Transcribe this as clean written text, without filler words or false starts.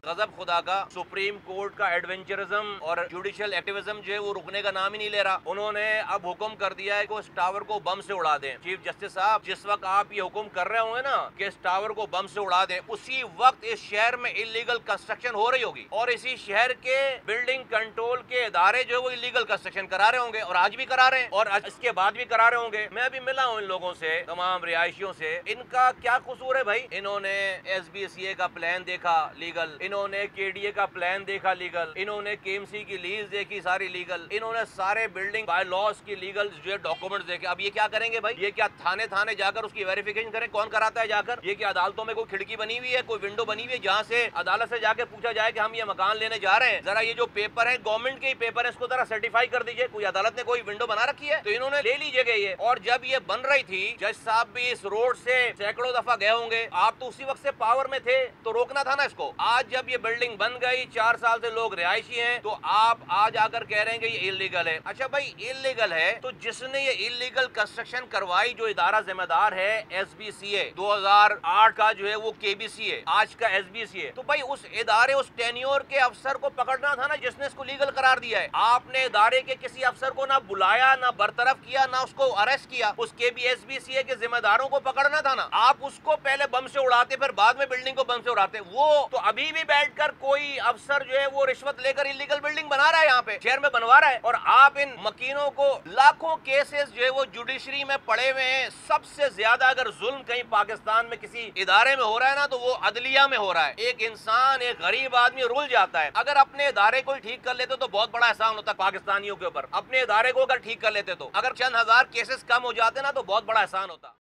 गजब खुदा का, सुप्रीम कोर्ट का एडवेंचरिज्म और जुडिशियल एक्टिविज्म जो है वो रुकने का नाम ही नहीं ले रहा। उन्होंने अब हुक्म कर दिया है कि उस टावर को बम से उड़ा दें। चीफ जस्टिस साहब, जिस वक्त आप ये हुक्म कर रहे होंगे ना कि इस टावर को बम से उड़ा दें, उसी वक्त इस शहर में इलीगल कंस्ट्रक्शन हो रही होगी और इसी शहर के बिल्डिंग कंट्रोल के इदारे जो है वो इलीगल कंस्ट्रक्शन करा रहे होंगे और आज भी करा रहे हैं और इसके बाद भी करा रहे होंगे। मैं अभी मिला हूँ इन लोगों से, तमाम रिहायशियों से। इनका क्या कसूर है भाई? इन्होंने SBCA का प्लान देखा लीगल, इन्होंने KDA का प्लान देखा लीगल, इन्होंने KMC की लीज देखी सारी लीगल, इन्होंने सारे बिल्डिंग बाय लॉज की लीगल जो है डॉक्यूमेंट्स देखे। अब ये क्या करेंगे भाई? ये क्या थाने थाने जाकर उसकी वेरिफिकेशन करें? कौन कराता है जाकर? ये क्या अदालतों में कोई खिड़की बनी हुई है, कोई विंडो बनी हुई है जहाँ से अदालत से जाके पूछा जाए कि हम ये मकान लेने जा रहे हैं, जरा ये जो पेपर है गवर्नमेंट के ही पेपर है, इसको जरा सर्टिफाई कर दीजिए। कोई अदालत ने कोई विंडो बना रखी है? तो इन्होंने ले लीजिएगा ये। और जब ये बन रही थी, जज साहब भी इस रोड से सैकड़ों दफा गए होंगे, आप तो उसी वक्त से पावर में थे तो रोकना था ना इसको। आज जब ये बिल्डिंग बन गई, 4 साल से लोग रिहायशी हैं, तो आप आज आकर कह रहे हैं कि ये इलीगल है। अच्छा भाई, इलीगल है तो जिसने ये इलीगल कंस्ट्रक्शन करवाई, जो इदारा जिम्मेदार है SBCA, 2008 का जो है वो KBC है, आज का SBCA है, तो भाई उस इदारे, उस टेन्योर के अफसर को पकड़ना था ना जिसने इसको लीगल करार दिया है। आपने इदारे के किसी अफसर को ना बुलाया, ना बरतरफ किया, ना उसको अरेस्ट किया। उस SBCA के जिम्मेदारों को पकड़ना था ना। आप उसको पहले बम से उड़ाते, फिर बाद में बिल्डिंग को बम से उड़ाते। वो तो अभी भी बैठकर कोई अफसर जो है वो रिश्वत लेकर इलीगल बिल्डिंग बना रहा है, यहाँ पे शहर में बनवा रहा है। और आप इन मकीनों को, लाखों केसेस जो है वो जुडिशरी में पड़े हुए हैं। सबसे ज्यादा अगर जुल्म कहीं पाकिस्तान में किसी इदारे में हो रहा है ना, तो वो अदलिया में हो रहा है। एक इंसान, एक गरीब आदमी रुल जाता है। अगर अपने इदारे को ठीक कर लेते तो बहुत बड़ा एहसान होता पाकिस्तानियों के ऊपर। अपने इदारे को अगर ठीक कर लेते तो, अगर चंद हजार केसेस कम हो जाते ना, तो बहुत बड़ा एहसान होता।